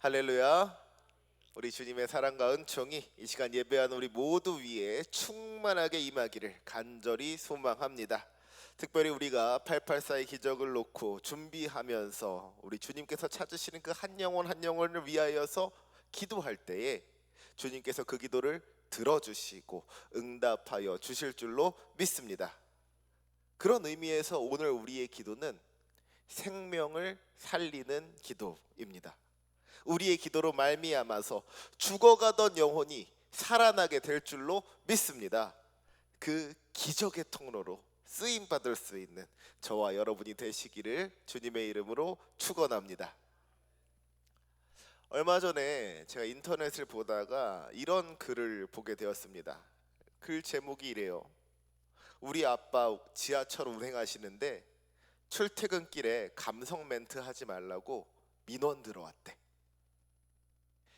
할렐루야. 우리 주님의 사랑과 은총이 이 시간 예배하는 우리 모두 위에 충만하게 임하기를 간절히 소망합니다. 특별히 우리가 884의 기적을 놓고 준비하면서 우리 주님께서 찾으시는 그 한 영혼 한 영혼을 위하여서 기도할 때에 주님께서 그 기도를 들어주시고 응답하여 주실 줄로 믿습니다. 그런 의미에서 오늘 우리의 기도는 생명을 살리는 기도입니다. 우리의 기도로 말미암아서 죽어가던 영혼이 살아나게 될 줄로 믿습니다. 그 기적의 통로로 쓰임 받을 수 있는 저와 여러분이 되시기를 주님의 이름으로 축원합니다. 얼마 전에 제가 인터넷을 보다가 이런 글을 보게 되었습니다. 글 제목이 이래요. 우리 아빠 지하철 운행하시는데 출퇴근길에 감성 멘트 하지 말라고 민원 들어왔대.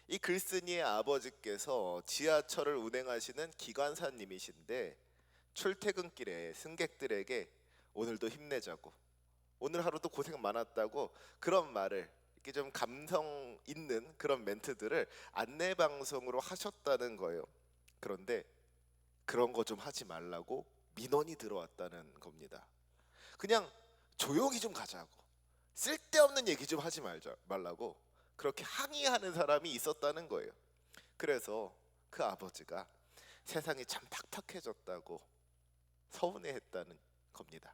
이 글쓴이의 아버지께서 지하철을 운행하시는 기관사님이신데 출퇴근길에 승객들에게 오늘도 힘내자고, 오늘 하루도 고생 많았다고 그런 말을, 이렇게 좀 감성 있는 그런 멘트들을 안내방송으로 하셨다는 거예요. 그런데 그런 거 좀 하지 말라고 민원이 들어왔다는 겁니다. 그냥 조용히 좀 가자고, 쓸데없는 얘기 좀 하지 말라고 그렇게 항의하는 사람이 있었다는 거예요. 그래서 그 아버지가 세상이 참 팍팍해졌다고 서운해했다는 겁니다.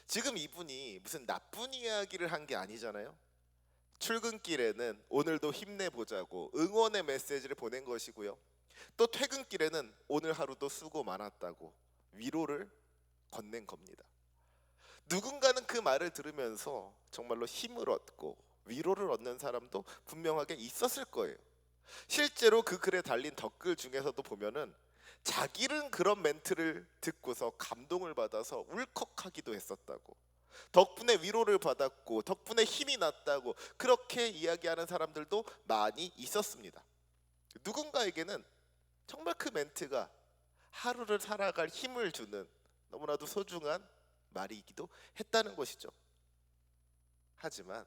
지금 이분이 무슨 나쁜 이야기를 한 게 아니잖아요. 출근길에는 오늘도 힘내보자고 응원의 메시지를 보낸 것이고요. 또 퇴근길에는 오늘 하루도 수고 많았다고 위로를 건넨 겁니다. 누군가는 그 말을 들으면서 정말로 힘을 얻고 위로를 얻는 사람도 분명하게 있었을 거예요. 실제로 그 글에 달린 댓글 중에서도 보면은 자기는 그런 멘트를 듣고서 감동을 받아서 울컥하기도 했었다고, 덕분에 위로를 받았고 덕분에 힘이 났다고 그렇게 이야기하는 사람들도 많이 있었습니다. 누군가에게는 정말 그 멘트가 하루를 살아갈 힘을 주는 너무나도 소중한 말이기도 했다는 것이죠. 하지만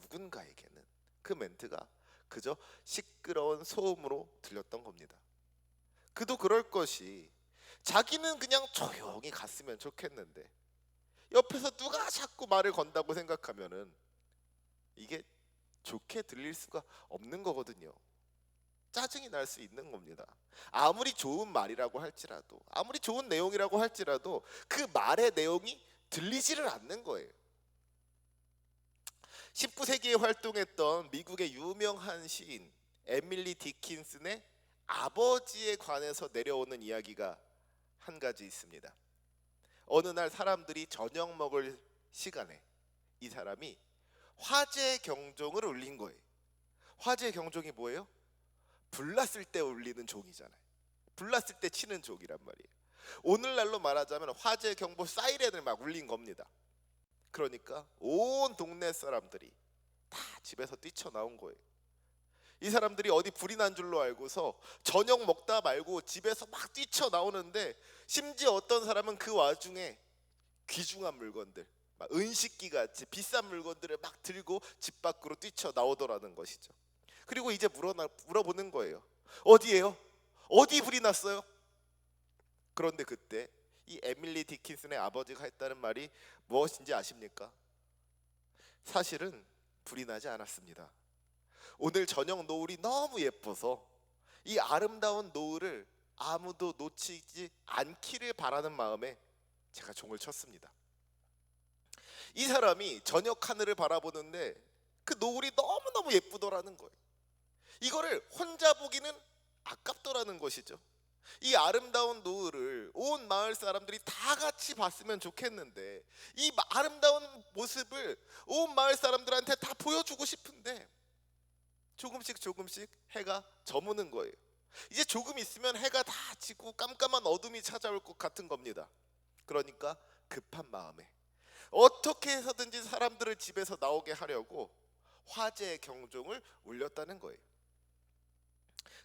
누군가에게는 그 멘트가 그저 시끄러운 소음으로 들렸던 겁니다. 그도 그럴 것이, 자기는 그냥 조용히 갔으면 좋겠는데 옆에서 누가 자꾸 말을 건다고 생각하면은 이게 좋게 들릴 수가 없는 거거든요. 짜증이 날 수 있는 겁니다. 아무리 좋은 말이라고 할지라도, 아무리 좋은 내용이라고 할지라도 그 말의 내용이 들리지를 않는 거예요. 19세기에 활동했던 미국의 유명한 시인 에밀리 디킨슨의 아버지에 관해서 내려오는 이야기가 한 가지 있습니다. 어느 날 사람들이 저녁 먹을 시간에 이 사람이 화재 경종을 울린 거예요. 화재 경종이 뭐예요? 불났을 때 울리는 종이잖아요. 불났을 때 치는 종이란 말이에요. 오늘날로 말하자면 화재 경보 사이렌을 막 울린 겁니다. 그러니까 온 동네 사람들이 다 집에서 뛰쳐나온 거예요. 이 사람들이 어디 불이 난 줄로 알고서 저녁 먹다 말고 집에서 막 뛰쳐나오는데, 심지어 어떤 사람은 그 와중에 귀중한 물건들, 막 은식기 같이 비싼 물건들을 막 들고 집 밖으로 뛰쳐나오더라는 것이죠. 그리고 이제 물어보는 거예요. 어디에요? 어디 불이 났어요? 그런데 그때 이 에밀리 디킨슨의 아버지가 했다는 말이 무엇인지 아십니까? 사실은 불이 나지 않았습니다. 오늘 저녁 노을이 너무 예뻐서 이 아름다운 노을을 아무도 놓치지 않기를 바라는 마음에 제가 종을 쳤습니다. 이 사람이 저녁 하늘을 바라보는데 그 노을이 너무너무 예쁘더라는 거예요. 이거를 혼자 보기는 아깝더라는 것이죠. 이 아름다운 노을을 온 마을 사람들이 다 같이 봤으면 좋겠는데, 이 아름다운 모습을 온 마을 사람들한테 다 보여주고 싶은데 조금씩 조금씩 해가 저무는 거예요. 이제 조금 있으면 해가 다 지고 깜깜한 어둠이 찾아올 것 같은 겁니다. 그러니까 급한 마음에 어떻게 해서든지 사람들을 집에서 나오게 하려고 화재의 경종을 울렸다는 거예요.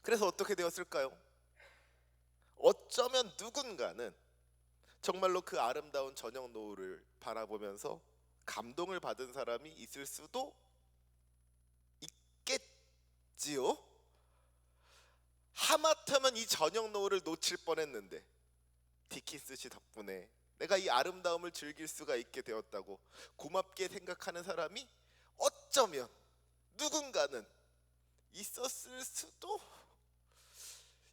그래서 어떻게 되었을까요? 어쩌면 누군가는 정말로 그 아름다운 저녁 노을을 바라보면서 감동을 받은 사람이 있을 수도 어찌요? 하마터면 이 저녁 노을을 놓칠 뻔했는데 디킨스 씨 덕분에 내가 이 아름다움을 즐길 수가 있게 되었다고 고맙게 생각하는 사람이 어쩌면 누군가는 있었을 수도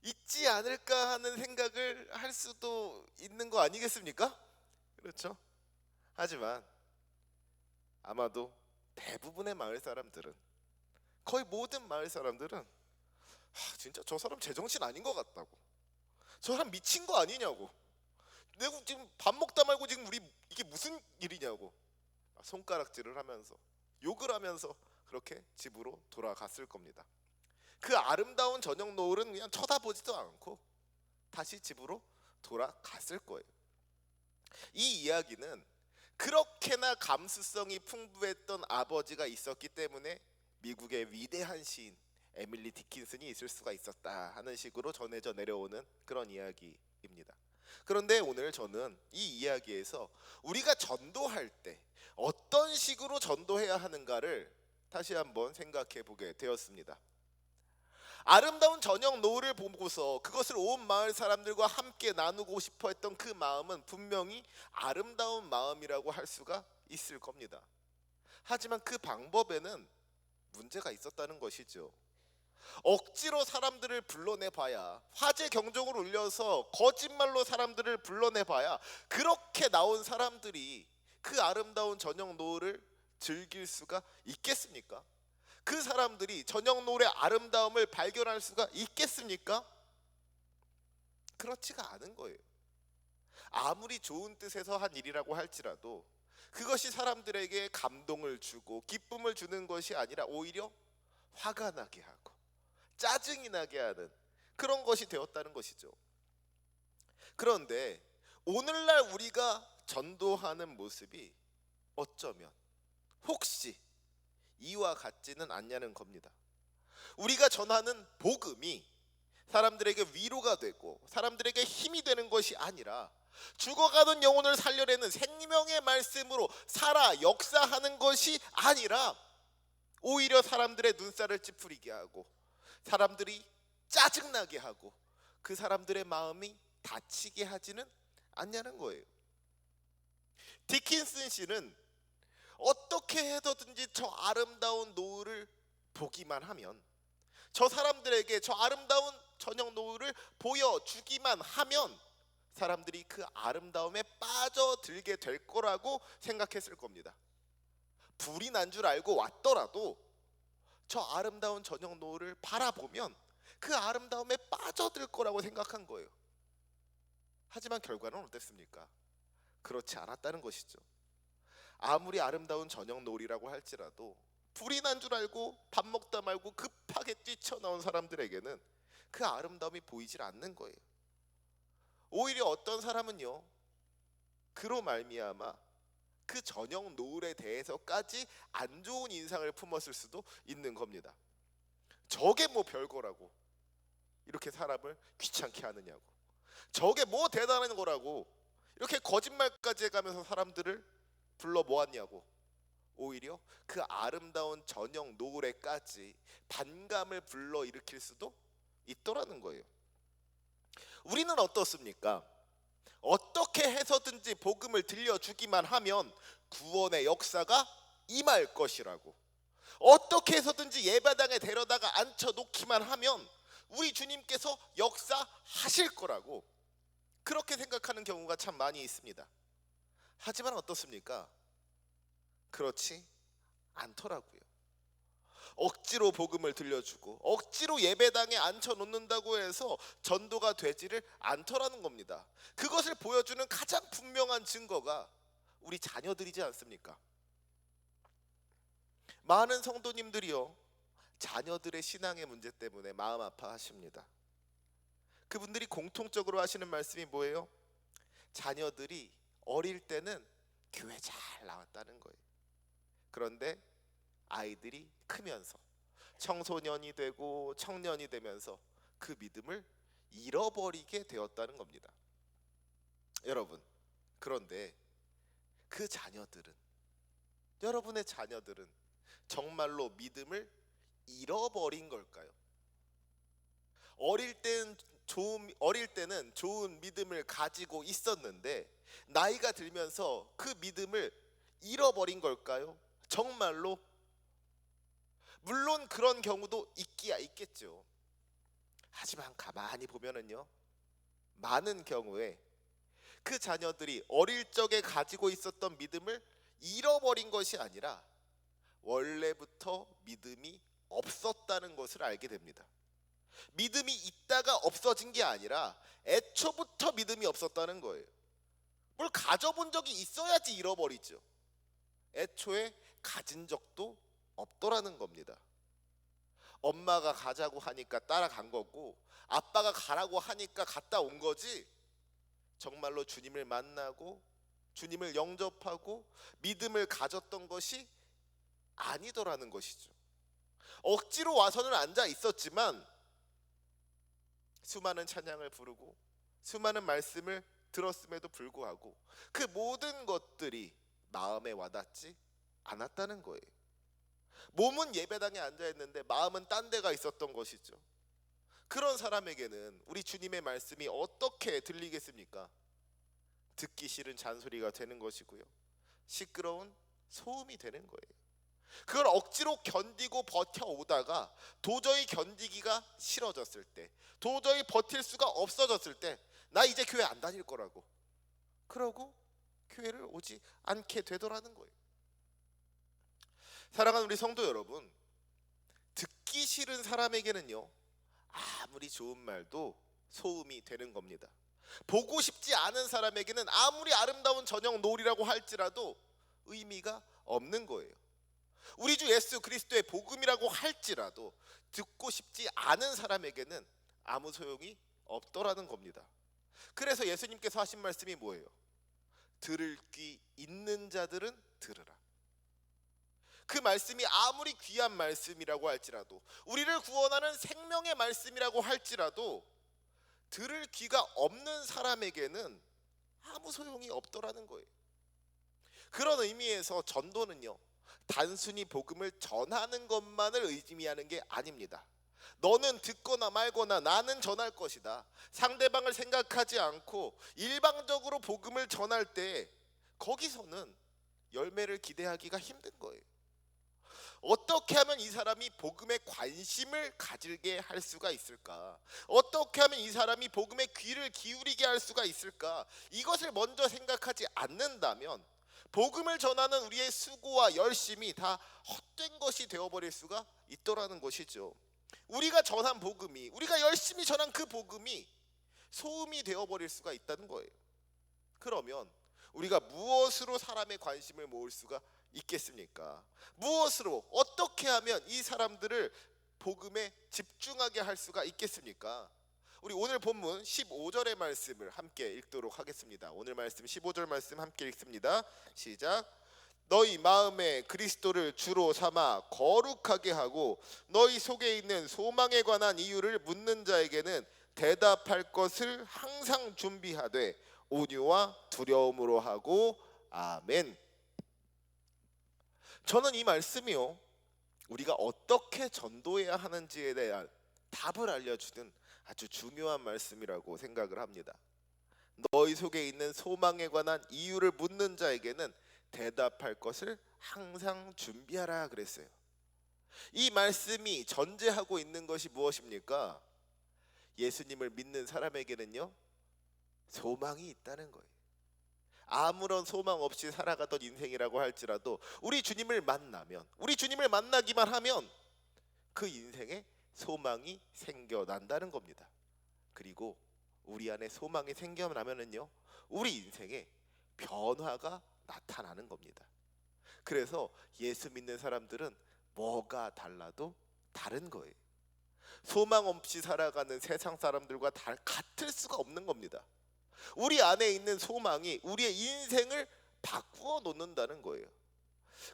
있지 않을까 하는 생각을 할 수도 있는 거 아니겠습니까? 그렇죠? 하지만 아마도 대부분의 마을 사람들은, 거의 모든 마을 사람들은 진짜 저 사람 제정신 아닌 것 같다고, 저 사람 미친 거 아니냐고, 내가 지금 밥 먹다 말고 지금 우리 이게 무슨 일이냐고 손가락질을 하면서 욕을 하면서 그렇게 집으로 돌아갔을 겁니다. 그 아름다운 저녁 노을은 그냥 쳐다보지도 않고 다시 집으로 돌아갔을 거예요. 이 이야기는 그렇게나 감수성이 풍부했던 아버지가 있었기 때문에 미국의 위대한 시인 에밀리 디킨슨이 있을 수가 있었다 하는 식으로 전해져 내려오는 그런 이야기입니다. 그런데 오늘 저는 이 이야기에서 우리가 전도할 때 어떤 식으로 전도해야 하는가를 다시 한번 생각해 보게 되었습니다. 아름다운 저녁 노을을 보고서 그것을 온 마을 사람들과 함께 나누고 싶어 했던 그 마음은 분명히 아름다운 마음이라고 할 수가 있을 겁니다. 하지만 그 방법에는 문제가 있었다는 것이죠. 억지로 사람들을 불러내봐야, 화제 경종을 울려서 거짓말로 사람들을 불러내봐야 그렇게 나온 사람들이 그 아름다운 저녁 노을을 즐길 수가 있겠습니까? 그 사람들이 저녁 노을의 아름다움을 발견할 수가 있겠습니까? 그렇지가 않은 거예요. 아무리 좋은 뜻에서 한 일이라고 할지라도 그것이 사람들에게 감동을 주고 기쁨을 주는 것이 아니라 오히려 화가 나게 하고 짜증이 나게 하는 그런 것이 되었다는 것이죠. 그런데 오늘날 우리가 전도하는 모습이 어쩌면 혹시 이와 같지는 않냐는 겁니다. 우리가 전하는 복음이 사람들에게 위로가 되고 사람들에게 힘이 되는 것이 아니라 죽어가는 영혼을 살려내는 생명의 말씀으로 살아 역사하는 것이 아니라 오히려 사람들의 눈살을 찌푸리게 하고 사람들이 짜증나게 하고 그 사람들의 마음이 다치게 하지는 않냐는 거예요. 디킨슨 씨는 어떻게 해서든지 저 아름다운 노을을 보기만 하면, 저 사람들에게 저 아름다운 저녁 노을을 보여주기만 하면 사람들이 그 아름다움에 빠져들게 될 거라고 생각했을 겁니다. 불이 난 줄 알고 왔더라도 저 아름다운 저녁 노을을 바라보면 그 아름다움에 빠져들 거라고 생각한 거예요. 하지만 결과는 어땠습니까? 그렇지 않았다는 것이죠. 아무리 아름다운 저녁 노을이라고 할지라도 불이 난 줄 알고 밥 먹다 말고 급하게 뛰쳐나온 사람들에게는 그 아름다움이 보이질 않는 거예요. 오히려 어떤 사람은요, 그로 말미암아 그 저녁 노을에 대해서까지 안 좋은 인상을 품었을 수도 있는 겁니다. 저게 뭐 별거라고 이렇게 사람을 귀찮게 하느냐고, 저게 뭐 대단한 거라고 이렇게 거짓말까지 해가면서 사람들을 불러 모았냐고, 오히려 그 아름다운 저녁 노을에까지 반감을 불러일으킬 수도 있더라는 거예요. 우리는 어떻습니까? 어떻게 해서든지 복음을 들려주기만 하면 구원의 역사가 임할 것이라고, 어떻게 해서든지 예배당에 데려다가 앉혀놓기만 하면 우리 주님께서 역사하실 거라고 그렇게 생각하는 경우가 참 많이 있습니다. 하지만 어떻습니까? 그렇지 않더라고요. 억지로 복음을 들려주고 억지로 예배당에 앉혀놓는다고 해서 전도가 되지를 않더라는 겁니다. 그것을 보여주는 가장 분명한 증거가 우리 자녀들이지 않습니까? 많은 성도님들이요, 자녀들의 신앙의 문제 때문에 마음 아파하십니다. 그분들이 공통적으로 하시는 말씀이 뭐예요? 자녀들이 어릴 때는 교회 잘 나왔다는 거예요. 그런데 아이들이 크면서 청소년이 되고 청년이 되면서 그 믿음을 잃어버리게 되었다는 겁니다. 여러분, 그런데 그 자녀들은, 여러분의 자녀들은 정말로 믿음을 잃어버린 걸까요? 어릴 때는 좋은 믿음을 가지고 있었는데 나이가 들면서 그 믿음을 잃어버린 걸까요? 정말로? 물론 그런 경우도 있기야 있겠죠. 하지만 가만히 보면은요, 많은 경우에 그 자녀들이 어릴 적에 가지고 있었던 믿음을 잃어버린 것이 아니라 원래부터 믿음이 없었다는 것을 알게 됩니다. 믿음이 있다가 없어진 게 아니라 애초부터 믿음이 없었다는 거예요. 뭘 가져본 적이 있어야지 잃어버리죠. 애초에 가진 적도 없더라는 겁니다. 엄마가 가자고 하니까 따라간 거고 아빠가 가라고 하니까 갔다 온 거지, 정말로 주님을 만나고 주님을 영접하고 믿음을 가졌던 것이 아니더라는 것이죠. 억지로 와서는 앉아 있었지만 수많은 찬양을 부르고 수많은 말씀을 들었음에도 불구하고 그 모든 것들이 마음에 와닿지 않았다는 거예요. 몸은 예배당에 앉아 있는데 마음은 딴 데가 있었던 것이죠. 그런 사람에게는 우리 주님의 말씀이 어떻게 들리겠습니까? 듣기 싫은 잔소리가 되는 것이고요, 시끄러운 소음이 되는 거예요. 그걸 억지로 견디고 버텨오다가 도저히 견디기가 싫어졌을 때, 도저히 버틸 수가 없어졌을 때, 나 이제 교회 안 다닐 거라고 그러고 교회를 오지 않게 되더라는 거예요. 사랑하는 우리 성도 여러분, 듣기 싫은 사람에게는요, 아무리 좋은 말도 소음이 되는 겁니다. 보고 싶지 않은 사람에게는 아무리 아름다운 저녁 노을이라고 할지라도 의미가 없는 거예요. 우리 주 예수 그리스도의 복음이라고 할지라도 듣고 싶지 않은 사람에게는 아무 소용이 없더라는 겁니다. 그래서 예수님께서 하신 말씀이 뭐예요? 들을 귀 있는 자들은 들으라. 그 말씀이 아무리 귀한 말씀이라고 할지라도, 우리를 구원하는 생명의 말씀이라고 할지라도 들을 귀가 없는 사람에게는 아무 소용이 없더라는 거예요. 그런 의미에서 전도는요, 단순히 복음을 전하는 것만을 의미하는 게 아닙니다. 너는 듣거나 말거나 나는 전할 것이다, 상대방을 생각하지 않고 일방적으로 복음을 전할 때 거기서는 열매를 기대하기가 힘든 거예요. 어떻게 하면 이 사람이 복음에 관심을 가지게 할 수가 있을까? 어떻게 하면 이 사람이 복음에 귀를 기울이게 할 수가 있을까? 이것을 먼저 생각하지 않는다면 복음을 전하는 우리의 수고와 열심이 다 헛된 것이 되어버릴 수가 있더라는 것이죠. 우리가 전한 복음이, 우리가 열심히 전한 그 복음이 소음이 되어버릴 수가 있다는 거예요. 그러면 우리가 무엇으로 사람의 관심을 모을 수가 있겠습니까? 무엇으로, 어떻게 하면 이 사람들을 복음에 집중하게 할 수가 있겠습니까? 우리 오늘 본문 15절의 말씀을 함께 읽도록 하겠습니다. 오늘 말씀 15절 말씀 함께 읽습니다. 시작. 너희 마음에 그리스도를 주로 삼아 거룩하게 하고 너희 속에 있는 소망에 관한 이유를 묻는 자에게는 대답할 것을 항상 준비하되 온유와 두려움으로 하고. 아멘. 저는 이 말씀이요, 우리가 어떻게 전도해야 하는지에 대한 답을 알려주는 아주 중요한 말씀이라고 생각을 합니다. 너희 속에 있는 소망에 관한 이유를 묻는 자에게는 대답할 것을 항상 준비하라 그랬어요. 이 말씀이 전제하고 있는 것이 무엇입니까? 예수님을 믿는 사람에게는요, 소망이 있다는 거예요. 아무런 소망 없이 살아가던 인생이라고 할지라도 우리 주님을 만나면, 우리 주님을 만나기만 하면 그 인생에 소망이 생겨난다는 겁니다. 그리고 우리 안에 소망이 생겨나면은요, 우리 인생에 변화가 나타나는 겁니다. 그래서 예수 믿는 사람들은 뭐가 달라도 다른 거예요. 소망 없이 살아가는 세상 사람들과 같을 수가 없는 겁니다. 우리 안에 있는 소망이 우리의 인생을 바꾸어 놓는다는 거예요.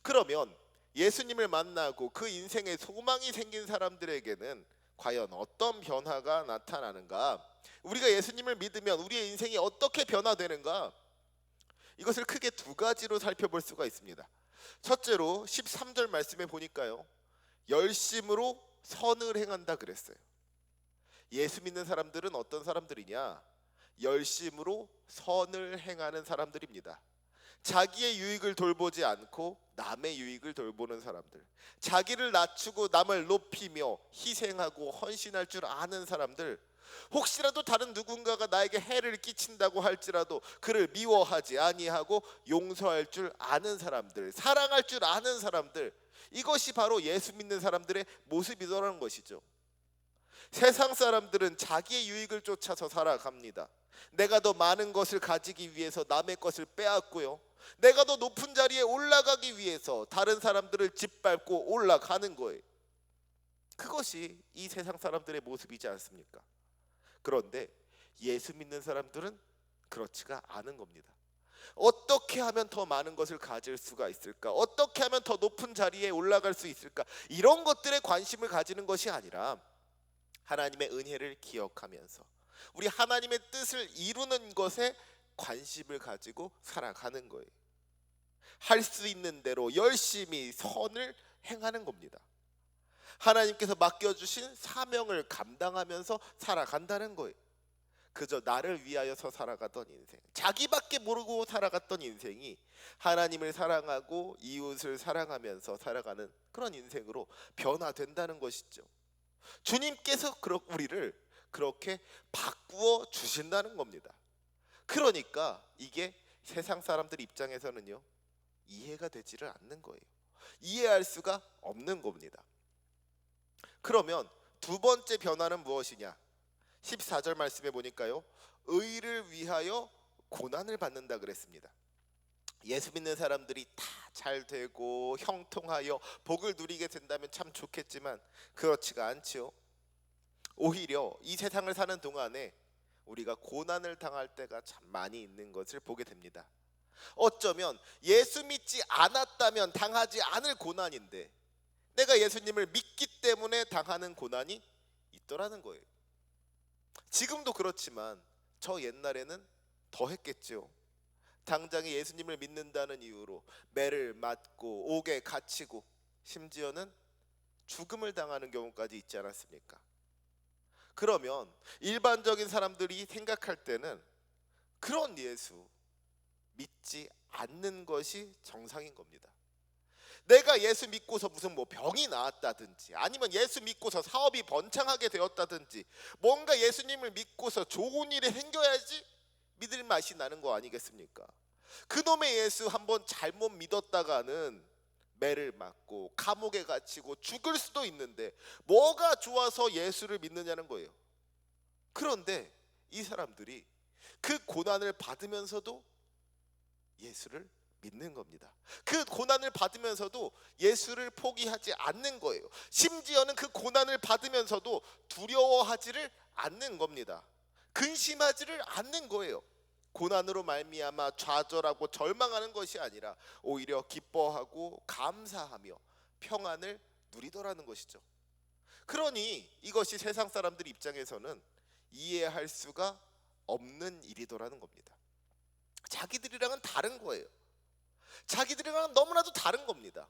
그러면 예수님을 만나고 그 인생에 소망이 생긴 사람들에게는 과연 어떤 변화가 나타나는가? 우리가 예수님을 믿으면 우리의 인생이 어떻게 변화되는가? 이것을 크게 두 가지로 살펴볼 수가 있습니다. 첫째로 13절 말씀에 보니까요, 열심으로 선을 행한다 그랬어요. 예수 믿는 사람들은 어떤 사람들이냐? 열심으로 선을 행하는 사람들입니다. 자기의 유익을 돌보지 않고 남의 유익을 돌보는 사람들, 자기를 낮추고 남을 높이며 희생하고 헌신할 줄 아는 사람들, 혹시라도 다른 누군가가 나에게 해를 끼친다고 할지라도 그를 미워하지 아니하고 용서할 줄 아는 사람들, 사랑할 줄 아는 사람들, 이것이 바로 예수 믿는 사람들의 모습이더라는 것이죠. 세상 사람들은 자기의 유익을 쫓아서 살아갑니다. 내가 더 많은 것을 가지기 위해서 남의 것을 빼앗고요, 내가 더 높은 자리에 올라가기 위해서 다른 사람들을 짓밟고 올라가는 거예요. 그것이 이 세상 사람들의 모습이지 않습니까? 그런데 예수 믿는 사람들은 그렇지가 않은 겁니다. 어떻게 하면 더 많은 것을 가질 수가 있을까? 어떻게 하면 더 높은 자리에 올라갈 수 있을까? 이런 것들에 관심을 가지는 것이 아니라 하나님의 은혜를 기억하면서 우리 하나님의 뜻을 이루는 것에 관심을 가지고 살아가는 거예요. 할 수 있는 대로 열심히 선을 행하는 겁니다. 하나님께서 맡겨주신 사명을 감당하면서 살아간다는 거예요. 그저 나를 위하여서 살아가던 인생, 자기밖에 모르고 살아갔던 인생이 하나님을 사랑하고 이웃을 사랑하면서 살아가는 그런 인생으로 변화된다는 것이죠. 주님께서 우리를 그렇게 바꾸어 주신다는 겁니다. 그러니까 이게 세상 사람들 입장에서는요, 이해가 되지를 않는 거예요. 이해할 수가 없는 겁니다. 그러면 두 번째 변화는 무엇이냐? 14절 말씀에 보니까요, 의를 위하여 고난을 받는다 그랬습니다. 예수 믿는 사람들이 다 잘 되고 형통하여 복을 누리게 된다면 참 좋겠지만 그렇지가 않지요. 오히려 이 세상을 사는 동안에 우리가 고난을 당할 때가 참 많이 있는 것을 보게 됩니다. 어쩌면 예수 믿지 않았다면 당하지 않을 고난인데 내가 예수님을 믿기 때문에 당하는 고난이 있더라는 거예요. 지금도 그렇지만 저 옛날에는 더 했겠죠. 당장에 예수님을 믿는다는 이유로 매를 맞고 옥에 갇히고 심지어는 죽음을 당하는 경우까지 있지 않았습니까? 그러면 일반적인 사람들이 생각할 때는 그런 예수 믿지 않는 것이 정상인 겁니다. 내가 예수 믿고서 무슨 병이 나았다든지, 아니면 예수 믿고서 사업이 번창하게 되었다든지, 뭔가 예수님을 믿고서 좋은 일이 생겨야지 믿을 맛이 나는 거 아니겠습니까? 그놈의 예수 한번 잘못 믿었다가는 매를 맞고 감옥에 갇히고 죽을 수도 있는데 뭐가 좋아서 예수를 믿느냐는 거예요. 그런데 이 사람들이 그 고난을 받으면서도 예수를 믿는 겁니다. 그 고난을 받으면서도 예수를 포기하지 않는 거예요. 심지어는 그 고난을 받으면서도 두려워하지를 않는 겁니다. 근심하지를 않는 거예요. 고난으로 말미암아 좌절하고 절망하는 것이 아니라 오히려 기뻐하고 감사하며 평안을 누리더라는 것이죠. 그러니 이것이 세상 사람들 입장에서는 이해할 수가 없는 일이더라는 겁니다. 자기들이랑은 다른 거예요. 자기들이랑은 너무나도 다른 겁니다.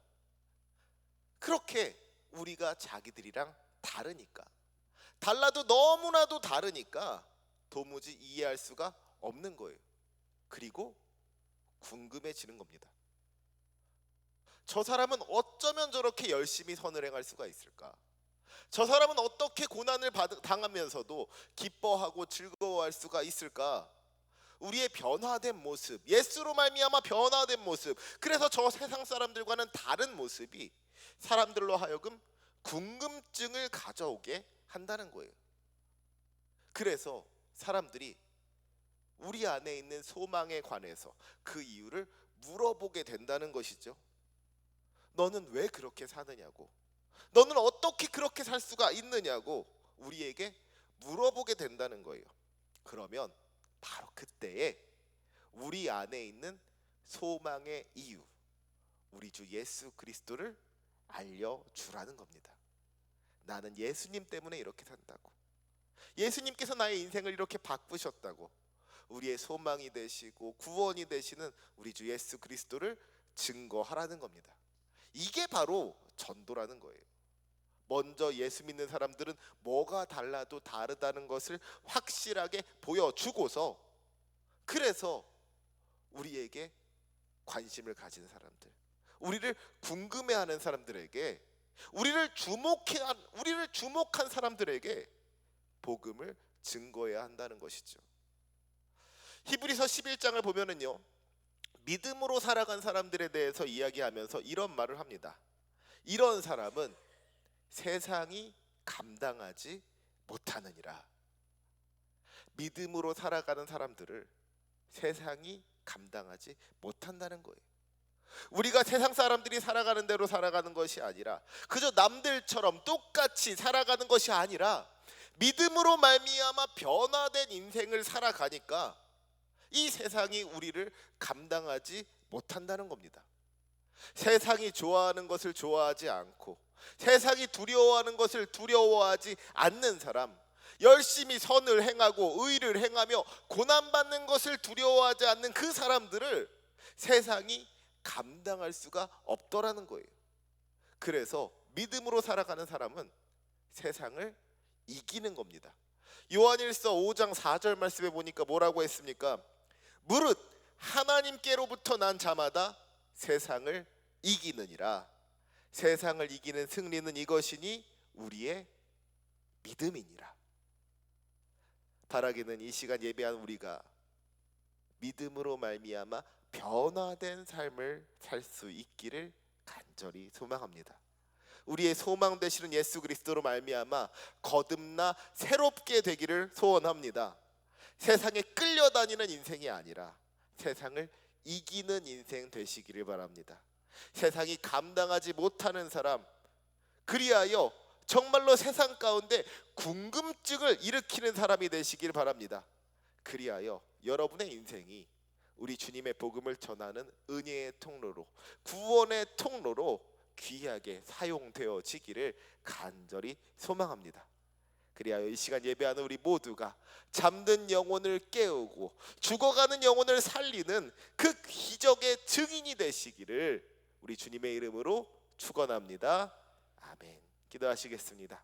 그렇게 우리가 자기들이랑 다르니까, 달라도 너무나도 다르니까 도무지 이해할 수가 없는 거예요. 그리고 궁금해지는 겁니다. 저 사람은 어쩌면 저렇게 열심히 선을 행할 수가 있을까? 저 사람은 어떻게 고난을 당하면서도 기뻐하고 즐거워할 수가 있을까? 우리의 변화된 모습, 예수로 말미암아 변화된 모습, 그래서 저 세상 사람들과는 다른 모습이 사람들로 하여금 궁금증을 가져오게 한다는 거예요. 그래서 사람들이 우리 안에 있는 소망에 관해서 그 이유를 물어보게 된다는 것이죠. 너는 왜 그렇게 사느냐고, 너는 어떻게 그렇게 살 수가 있느냐고 우리에게 물어보게 된다는 거예요. 그러면 바로 그때에 우리 안에 있는 소망의 이유, 우리 주 예수 그리스도를 알려주라는 겁니다. 나는 예수님 때문에 이렇게 산다고, 예수님께서 나의 인생을 이렇게 바꾸셨다고, 우리의 소망이 되시고 구원이 되시는 우리 주 예수 그리스도를 증거하라는 겁니다. 이게 바로 전도라는 거예요. 먼저 예수 믿는 사람들은 뭐가 달라도 다르다는 것을 확실하게 보여주고서, 그래서 우리에게 관심을 가진 사람들, 우리를 궁금해하는 사람들에게, 우리를 주목한 사람들에게 복음을 증거해야 한다는 것이죠. 히브리서 11장을 보면은요, 믿음으로 살아간 사람들에 대해서 이야기하면서 이런 말을 합니다. 이런 사람은 세상이 감당하지 못하느니라. 믿음으로 살아가는 사람들을 세상이 감당하지 못한다는 거예요. 우리가 세상 사람들이 살아가는 대로 살아가는 것이 아니라, 그저 남들처럼 똑같이 살아가는 것이 아니라, 믿음으로 말미암아 변화된 인생을 살아가니까 이 세상이 우리를 감당하지 못한다는 겁니다. 세상이 좋아하는 것을 좋아하지 않고, 세상이 두려워하는 것을 두려워하지 않는 사람, 열심히 선을 행하고 의를 행하며 고난받는 것을 두려워하지 않는 그 사람들을 세상이 감당할 수가 없더라는 거예요. 그래서 믿음으로 살아가는 사람은 세상을 이기는 겁니다. 요한일서 5장 4절 말씀에 보니까 뭐라고 했습니까? 무릇 하나님께로부터 난 자마다 세상을 이기느니라. 세상을 이기는 승리는 이것이니 우리의 믿음이니라. 바라기는 이 시간 예배한 우리가 믿음으로 말미암아 변화된 삶을 살 수 있기를 간절히 소망합니다. 우리의 소망 되시는 예수 그리스도로 말미암아 거듭나 새롭게 되기를 소원합니다. 세상에 끌려다니는 인생이 아니라 세상을 이기는 인생 되시기를 바랍니다. 세상이 감당하지 못하는 사람, 그리하여 정말로 세상 가운데 궁금증을 일으키는 사람이 되시길 바랍니다. 그리하여 여러분의 인생이 우리 주님의 복음을 전하는 은혜의 통로로, 구원의 통로로 귀하게 사용되어지기를 간절히 소망합니다. 그리하여 이 시간 예배하는 우리 모두가 잠든 영혼을 깨우고 죽어가는 영혼을 살리는 그 기적의 증인이 되시기를 우리 주님의 이름으로 축원합니다. 아멘. 기도하시겠습니다.